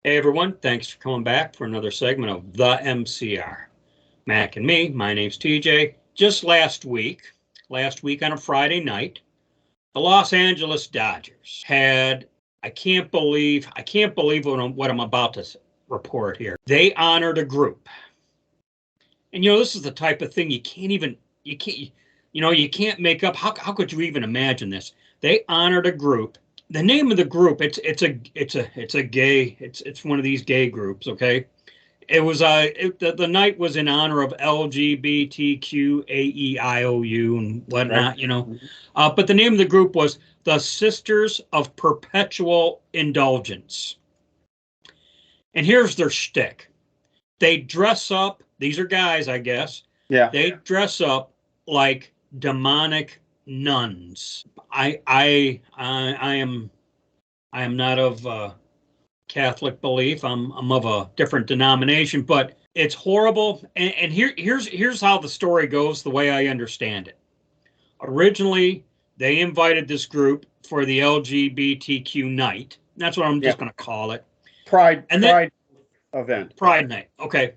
Hey everyone, thanks for coming back for another segment of The MCR. Mac and me, my name's TJ. Just last week on a Friday night, the Los Angeles Dodgers had, I can't believe what I'm about to report here. They honored a group. And this is the type of thing you can't make up. How could you even imagine this? They honored a group. The name of the group, it's one of these gay groups, okay? It was the night was in honor of LGBTQAEIOU and whatnot, Right. But the name of the group was the Sisters of Perpetual Indulgence. And here's their shtick. They dress up, these are guys, I guess. Yeah. They dress up like demonic nuns. I am not of Catholic belief. I'm of a different denomination, but it's horrible. And here's how the story goes, the way I understand it. Originally, they invited this group for the LGBTQ night. That's what I'm just going to call it. Pride event. Pride night. Okay.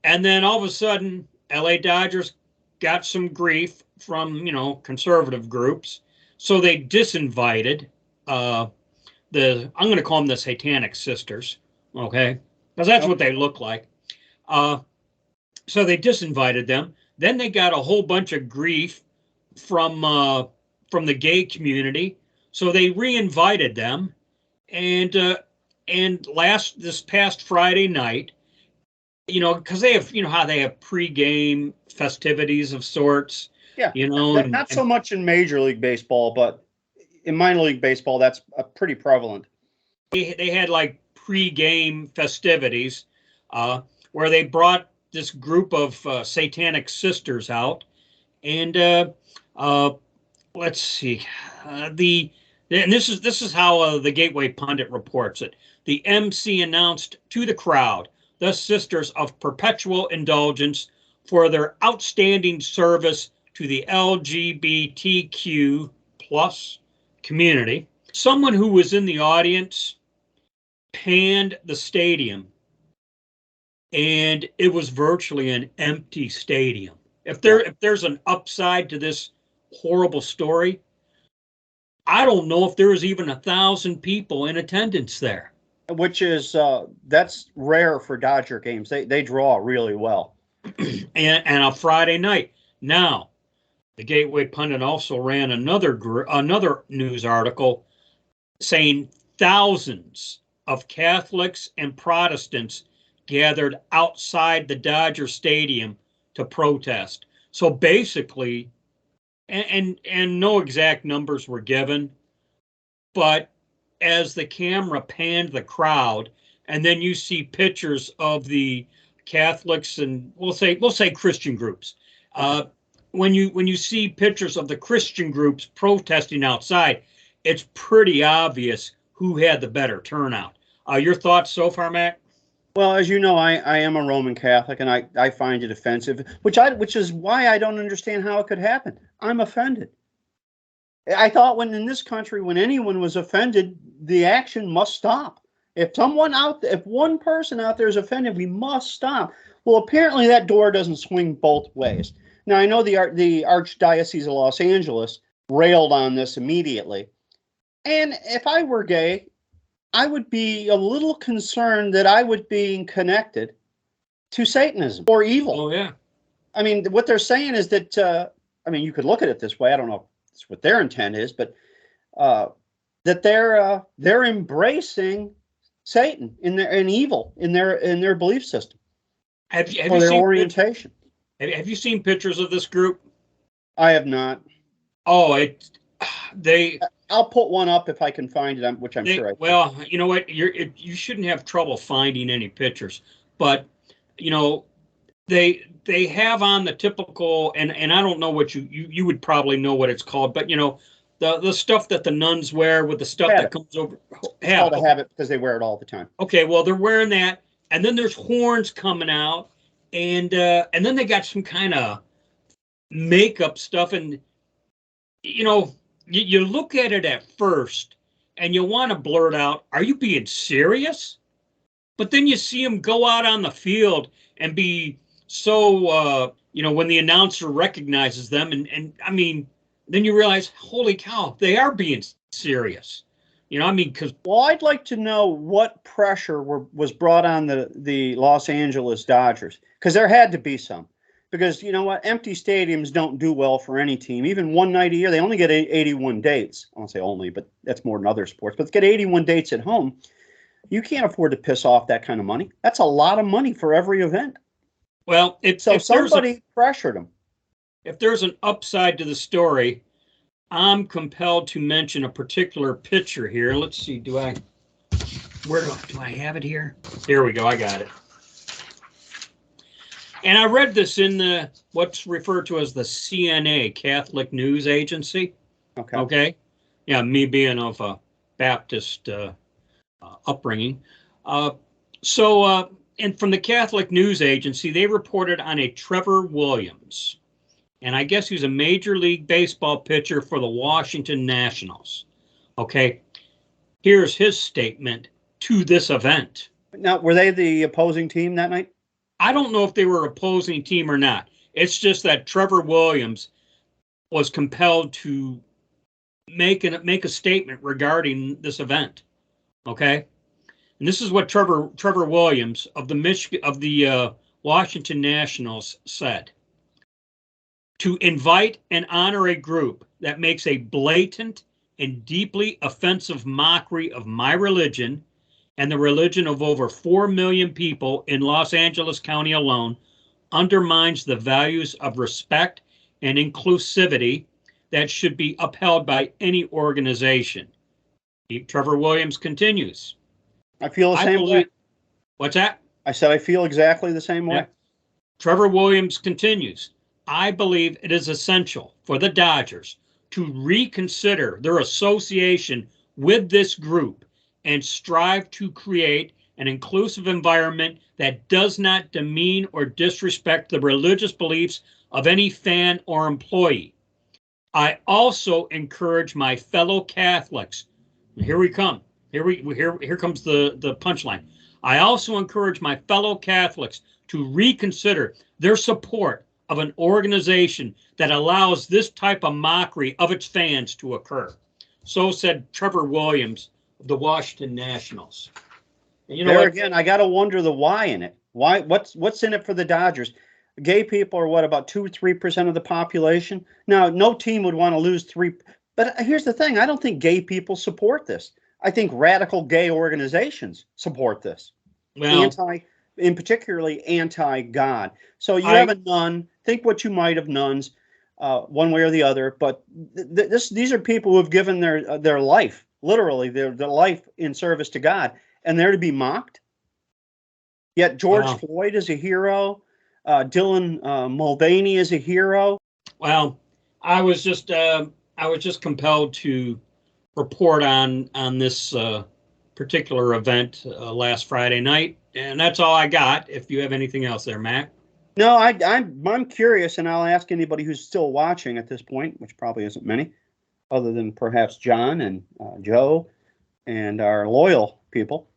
And then all of a sudden, LA Dodgers got some grief from, conservative groups. So they disinvited I'm going to call them the Satanic Sisters, okay? Because that's what they look like. So they disinvited them. Then they got a whole bunch of grief from the gay community. So they reinvited them. And this past Friday night, because they have, how they have pregame festivities of sorts. Yeah. Not so much in Major League Baseball, but in minor league baseball, that's pretty prevalent. They had like pre-game festivities where they brought this group of Satanic Sisters out, and let's see, and this is how the Gateway Pundit reports it. The MC announced to the crowd the Sisters of Perpetual Indulgence for their outstanding service to the LGBTQ plus community. Someone who was in the audience panned the stadium, and it was virtually an empty stadium. If there's an upside to this horrible story, I don't know if there was even 1,000 people in attendance there. Which is that's rare for Dodger games. They draw really well. and a Friday night. Now, the Gateway Pundit also ran another news article saying thousands of Catholics and Protestants gathered outside the Dodger Stadium to protest. So basically, and no exact numbers were given, but as the camera panned the crowd, and then you see pictures of the Catholics and we'll say Christian groups. When you see pictures of the Christian groups protesting outside, it's pretty obvious who had the better turnout. Your thoughts so far, Mac? Well, as you know, I am a Roman Catholic, and I find it offensive, which is why I don't understand how it could happen. I'm offended. I thought in this country, when anyone was offended, the action must stop. If one person out there is offended, we must stop. Well, apparently that door doesn't swing both ways. Now, I know the Archdiocese of Los Angeles railed on this immediately. And if I were gay, I would be a little concerned that I would be connected to Satanism or evil. Oh, yeah. I mean, what they're saying is that, you could look at it this way. I don't know if it's what their intent is, but that they're embracing Satan and evil in their belief system. Have you their seen orientation? Have you seen pictures of this group? I have not. Oh, I'll put one up if I can find it, which I'm sure I can. Well, you know what? You shouldn't have trouble finding any pictures, but they have on the typical, and I don't know what you would probably know what it's called, but the stuff that the nuns wear with the stuff habit. That comes over. It's called a habit because they wear it all the time. Okay, well they're wearing that, and then there's horns coming out, and then they got some kind of makeup stuff, and you look at it at first, and you want to blurt out, "Are you being serious?" But then you see them go out on the field and be so, when the announcer recognizes them, and I mean, then you realize, holy cow, they are being serious. Because Well, I'd like to know what pressure was brought on the Los Angeles Dodgers, because there had to be some. Because you know what, empty stadiums don't do well for any team. Even one night a year, they only get 81 dates. I won't say only, but that's more than other sports. But get 81 dates at home. You can't afford to piss off that kind of money. That's a lot of money for every event. Well, if somebody pressured them. If there's an upside to the story, I'm compelled to mention a particular pitcher here. Let's see, do I have it here? Here we go, I got it. And I read this in what's referred to as the CNA, Catholic News Agency. Okay. Yeah, me being of a Baptist upbringing. And from the Catholic News Agency, they reported on a Trevor Williams. And I guess he's a Major League Baseball pitcher for the Washington Nationals. Okay. Here's his statement to this event. Now, were they the opposing team that night? I don't know if they were opposing team or not. It's just that Trevor Williams was compelled to make a statement regarding this event. Okay. And this is what Trevor Williams of the Washington Nationals said. To invite and honor a group that makes a blatant and deeply offensive mockery of my religion and the religion of over 4 million people in Los Angeles County alone undermines the values of respect and inclusivity that should be upheld by any organization. Trevor Williams continues. I feel the same way. What's that? I said I feel exactly the same way. Yeah. Trevor Williams continues. I believe it is essential for the Dodgers to reconsider their association with this group and strive to create an inclusive environment that does not demean or disrespect the religious beliefs of any fan or employee. I also encourage my fellow Catholics. Here we come. Here comes the punchline. I also encourage my fellow Catholics to reconsider their support of an organization that allows this type of mockery of its fans to occur. So said Trevor Williams of the Washington Nationals. And you know there again, I got to wonder the why in it. Why? What's in it for the Dodgers? Gay people are what, about 2 or 3% of the population? Now, no team would want to lose 3. But here's the thing. I don't think gay people support this. I think radical gay organizations support this. Well, particularly anti-God. So you have a nun. Think what you might of nuns, one way or the other. But these are people who have given their life, literally their life in service to God, and they're to be mocked. Yet George Floyd is a hero. Dylan Mulvaney is a hero. Well, I was just compelled to report on this particular event last Friday night, and that's all I got. If you have anything else there, Mac. No, I'm curious, and I'll ask anybody who's still watching at this point, which probably isn't many, other than perhaps John and Joe and our loyal people.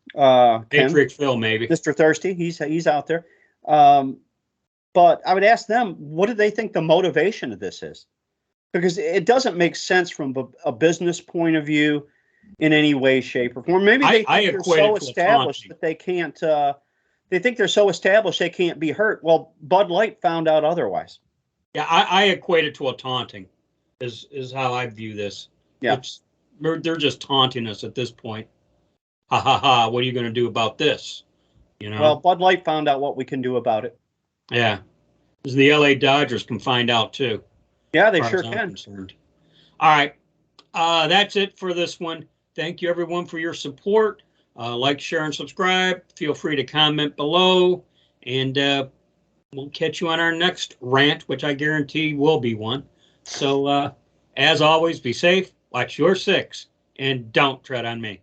Patriots Phil, maybe. Mr. Thirsty, he's out there. But I would ask them, what do they think the motivation of this is? Because it doesn't make sense from a business point of view in any way, shape, or form. Maybe they think they're so established that they can't. They think they're so established they can't be hurt. Well, Bud Light found out otherwise. Yeah, I equate it to a taunting, is how I view this. Yeah, they're just taunting us at this point. Ha ha ha! What are you going to do about this? You know. Well, Bud Light found out what we can do about it. Yeah, because the LA Dodgers can find out too. Yeah, they sure can. Concerned. All right, that's it for this one. Thank you, everyone, for your support. Like, share, and subscribe. Feel free to comment below, and we'll catch you on our next rant, which I guarantee will be one. So, as always, be safe, watch your 6, and don't tread on me.